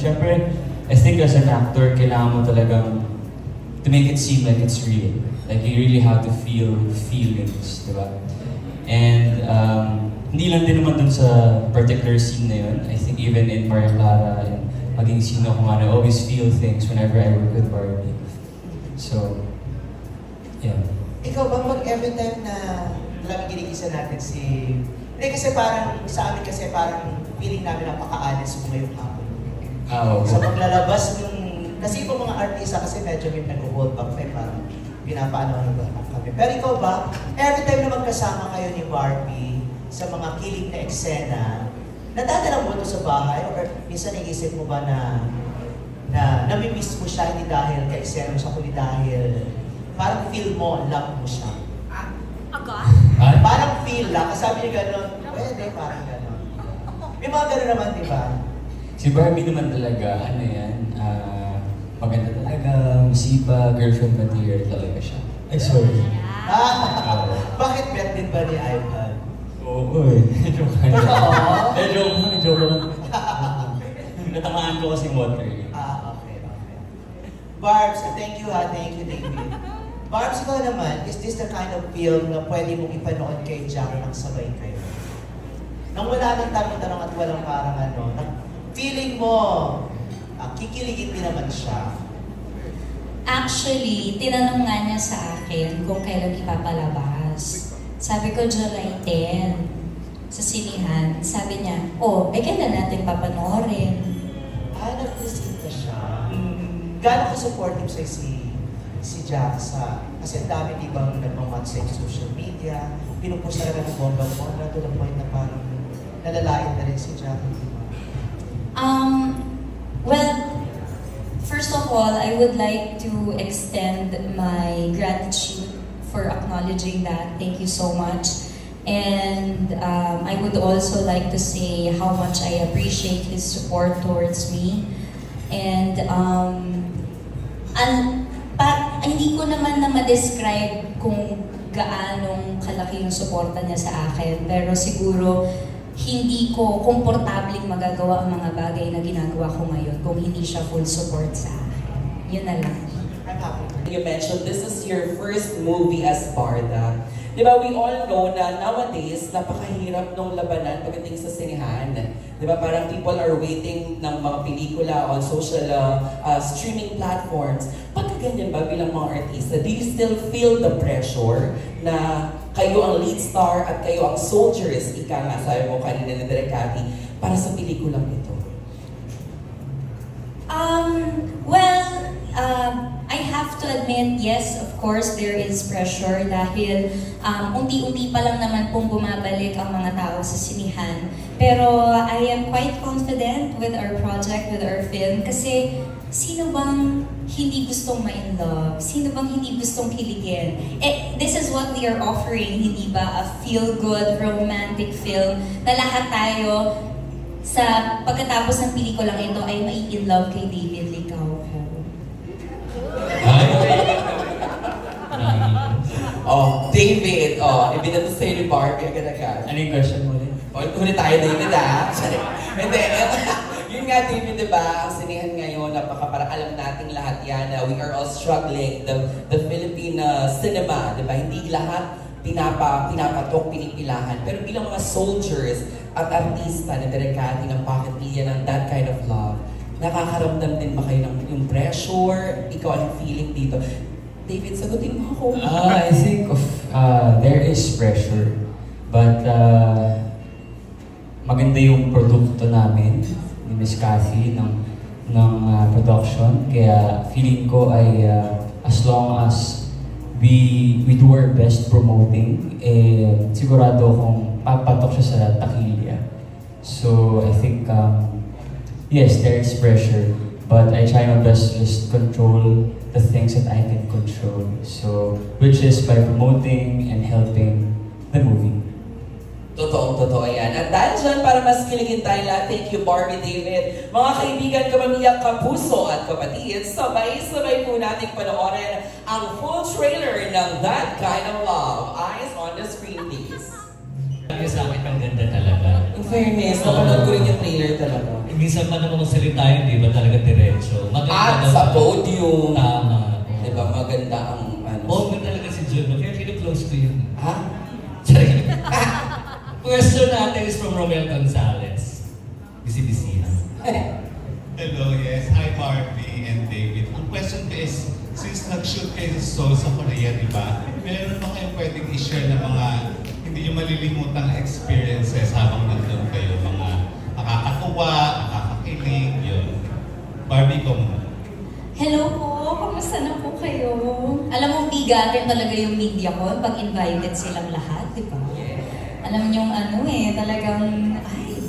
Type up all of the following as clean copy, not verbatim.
Siyempre, I think as an actor, kailangan mo talagang to make it seem like it's real. Like you really have to feel feelings, di ba? And hindi lang din naman dun sa particular scene na yun. I think even in Maria Clara and maging sino ko nga, I always feel things whenever I work with Barbie. So, yeah. Ikaw ba pag every time na lang ginigisa natin si... Hindi kasi parang, sa amin kasi parang feeling namin napaka-honest mo ngayong hapon. Sa paglalabas nung... Kasi ibang mga artista kasi medyo may nag-hold back, may parang pinapaano kami. Pero ikaw ba, every time na magkasama kayo ni Barbie sa mga kilig na eksena, nadadala mo ito sa bahay? Or minsan naisip mo ba na nami-miss mo siya hindi dahil ka-eksena mo siya, kundi dahil parang feel mo, love mo siya? Agad? Parang feel lang. Kasabi niya gano'n, pwede, parang gano'n. May mga gano'n naman, di ba? Si Barbie naman talaga, ano yan, maganda talaga, musiba, girlfriend material talaga siya. Ay, sorry. Bakit bet din ba ni iPad? Oo, eh. Joke lang. Joke lang. Natamaan ko kasi water. Okay. Barbs, thank you Thank you, David. Barbs, ikaw naman, is this the kind of film na pwede mong ipanood kay Jack nang sabay kayo? Nang wala nang tanong-tanong at walang parang feeling mo, kikiligin din naman siya. Actually, tinanong nga niya sa akin kung kailan ipapalabas. Sabi ko, July 10, sa sinihan. Sabi niya, kailan natin papanoorin? Nag-presenta siya. Gano'n ka-supportive sa'yo si Jack kasi ang dami di bang nagmamatch sa social media, pinupush talaga ng bonggang-bongga to the point na parang nalalain na rin si Jack, di ba? Well, first of all, I would like to extend my gratitude for acknowledging that. Thank you so much. And I would also like to say how much I appreciate his support towards me. And hindi ko naman na ma-describe kung gaanong kalaki yung suporta niya sa akin. Pero siguro, hindi ko komportabling magagawa ang mga bagay na ginagawa ko ngayon kung hindi siya full support sa akin. Yun na lang. You mentioned this is your first movie as Barda. Di ba, we all know na nowadays, napakahirap nung labanan pagdating sa sinihan. Di ba, parang people are waiting ng mga pelikula on social streaming platforms. Pagka ganyan ba bilang mga artista, do you still feel the pressure na kayo ang lead star at kayo ang soldiers, ika nga, sabi mo kanina ni Direk Cathy, para sa pelikulang ito? I have to admit, yes, of course, there is pressure dahil unti-unti pa lang naman pong bumabalik ang mga tao sa sinihan. Pero I am quite confident with our project, with our film, kasi sino bang hindi gustong ma-in love? Sino bang hindi gustong kiligin? This is what we are offering, hindi ba? A feel-good, romantic film na lahat tayo sa pagkatapos ng pelikulang ito ay mai-in love kay David Licauco. David, ibinato sa'yo ni Barbie agad-agad. Ano yung question mo ulit? Ulit tayo, David, Hindi, yun nga, David, diba, ang sinihan ngayon, parang alam nating lahat yan, we are all struggling, the Philippine cinema, diba, hindi lahat pinapatok, pinipilahan. Pero bilang mga soldiers at artista na Direk Cathy ng Pocket Media ng That Kind of Love, nakakaramdam din ba kayo ng yung pressure? Ikaw anong feeling dito? David, sagutin mo ako. I think there is pressure. But maganda yung produkto namin ni Miss Cathy ng production. Kaya feeling ko ay as long as we do our best promoting, sigurado kung papatok siya sa takilya. So I think yes, there is pressure, but I try my best to just control the things that I can control. So, which is by promoting and helping the movie. Totoo yan. At dahil dyan, para mas kiligin tayo lahat, thank you Barbie, David. Mga kaibigan, kamamiyak, kapuso at kapatid, sabay-sabay po natin panoorin ang full trailer ng That Kind of Love. Eyes on the screen, please. Kaya sa akin, ang ganda talaga. In fairness, napanood ko rin yung trailer talaga. Minsan pa naman magsalita yun, di ba talaga diretso? At sa podium. Tama. Di ba maganda ang ano? Oo, talaga si Juno. Kaya kino-close ko yun. Ha? Sorry. Question natin is from Romel Gonzalez. Bisi-bisihan. Hello, yes. Hi, Barbie and David. Ang question ko is, since nag-shoot kayo sa Seoul sa Korea, di ba? Meron ba kayong pwedeng i-share na mga hindi yung malilimutang experiences habang nandun kayo? Mga nakakatuwa, nakakakilig, yun. Barbie ko muna. Hello po, kamusta na po kayo? Alam mo, bigatin talaga yung media ko pag invited silang lahat, di ba? Alam niyong ano talagang,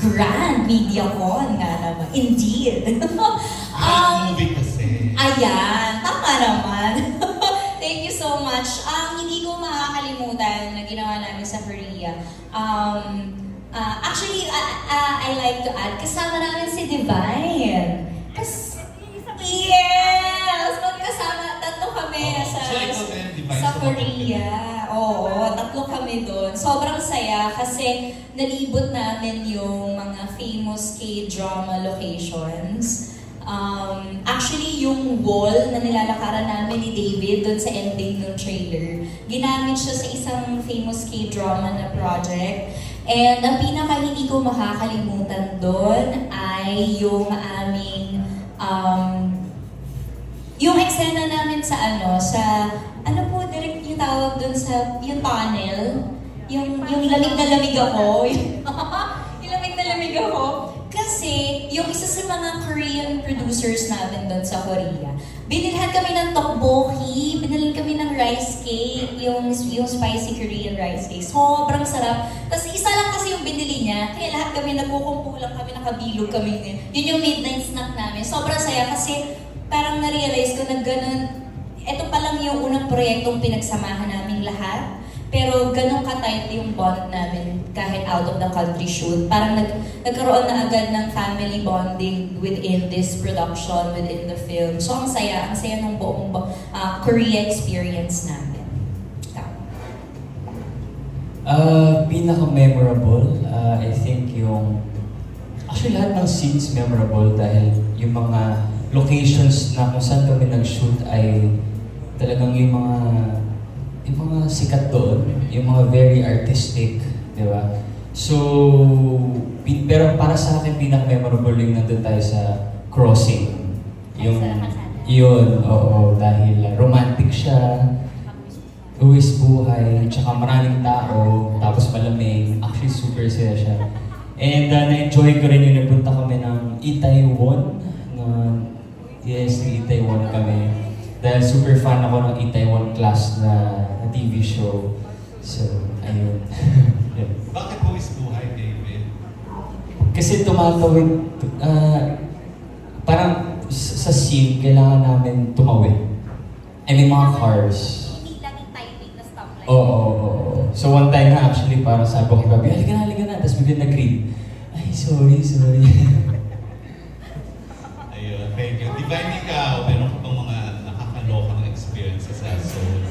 grand media con nga naman. Indeed. Movie kasi. Ayan, tama naman. Thank you so much. Hindi ko makakalimutan na ginawa namin sa Korea. Actually, I like to add, kasama namin si Divine. Yes! Magkasama, tatlo kami sa Korea. Oo, tatlo kami doon. Sobrang saya kasi nalibot namin yung mga famous K-drama locations. Actually, yung wall na nilalakaran namin ni David doon sa ending ng trailer, ginamit siya sa isang famous K-drama na project. And ang pinaka hindi ko makakalimutan doon ay yung aming yung eksena namin sa direct yung tawag doon sa yung tunnel, yung lamig na lamig ako, yung lamig na lamig ako. Kasi yung isa sa mga Korean producers namin doon sa Korea, binilhan kami ng tteokbokki, binilhan kami ng rice cake, yung spicy Korean rice cake. Sobrang sarap. Tapos isa lang kasi yung binili niya, kaya lahat kami nagkukumpulang kami, nakabilog kami. Yun yung midnight snack namin. Sobrang saya kasi parang na-realize ko na ganun, ito pa lang yung unang proyektong pinagsamahan namin lahat. Pero ganun ka-tight yung bond namin kahit out of the country shoot. Parang nagkaroon na agad ng family bonding within this production, within the film. So ang saya ng buong Korea experience namin. Pinaka-memorable, I think yung... Actually lahat ng scenes memorable dahil yung mga locations na kung saan kami nag-shoot ay talagang yung mga sikat doon, yung mga very artistic, di ba? So, pero para sa akin, pinaka-memorable yung nandun tayo sa crossing. Yun, oo, dahil romantic siya, uwis buhay, tsaka maraming tao, tapos malamig, actually super saya siya. And na-enjoy ko rin yung nagpunta kami ng Itaewon, yes, Itaewon kami. Dahil super fan ako ng Itaewon Class na TV show. So, ayun. Yeah. Bakit buwis buhay, David? Kasi tumatawid, parang sa scene, kailangan namin tumawid. I mean, mga cars. Hindi laging timing na stoplight. Oo. So one time nga actually, parang sabi ko kay Gabi, halika na. Tapos bigyan nag-green. Ay, sorry. Ayun, thank you. Divine, ikaw, meron ka bang mga nakakalokang experiences sa Seoul?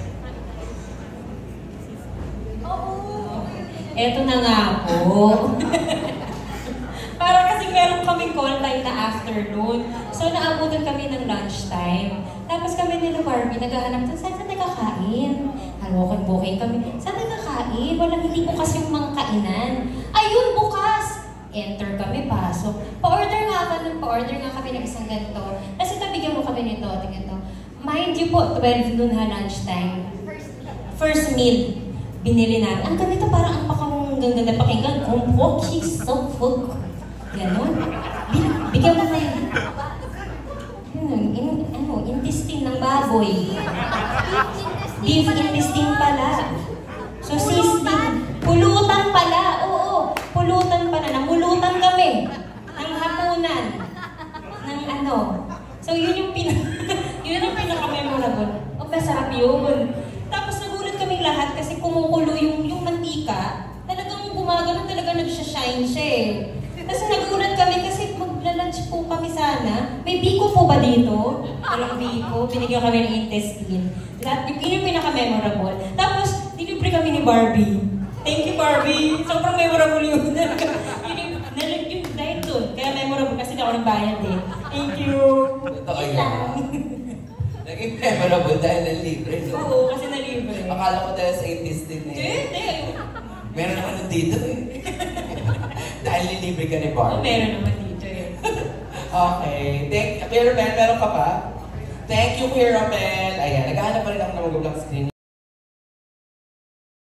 Eto na nga po. Para kasi meron kaming call time na afternoon. So naabutan kami ng lunchtime. Tapos kami nila Barbie, naghahanap doon, saan nagkakain? Halokan-booking kami, saan nagkakain? Walang hindi bukas yung mga kainan. Ayun, bukas! Enter kami, pasok. Pa-order nga kami ng isang ganito. Kasi tabigyan mo kami nito, tingnan to. Mind you po, 12 noon ha, lunchtime. First meal. Binili natin. Ang ganito parang ang ganda pakinggan. Kumpoki, so full. Ganon. Bigyan mo na yun. Intestine ng baboy. Beef intestine pala. So sisling. Pulutan pala. Oo. Pulutan pala. Namulutan kami. Ng hapunan. Ng ano. So yun yung pinaka-memorable. O masarap yun. Tapos nagulat kaming lahat kasi kumukulo yung mantika. Talagang gumagano, talaga nagsha-shine siya eh. Tapos nagulat kami kasi magla-lunch po kami sana. May biko po ba dito? Walang biko. Binigyan kami ng intestine. Yun yung pinaka-memorable. Tapos, dilibre kami ni Barbie. Thank you, Barbie. Sobrang memorable yun. Yung dahil dun. Kaya memorable kasi ako nagbayad eh. Thank you. Totoo Yun yun. lang. Naging memorable dahil nalibre, no? Oo, kasi nalibre. Akala ko dahil sa 80s din eh. Hindi. Meron naman nandito eh. Dahil nilibre ka ni Oo, Barbie. meron naman dito eh. Okay. Kuya Romel, meron ka pa? Thank you, Kuya Romel. Ayan, naghahanap pa rin ako ng mag-vlog screen.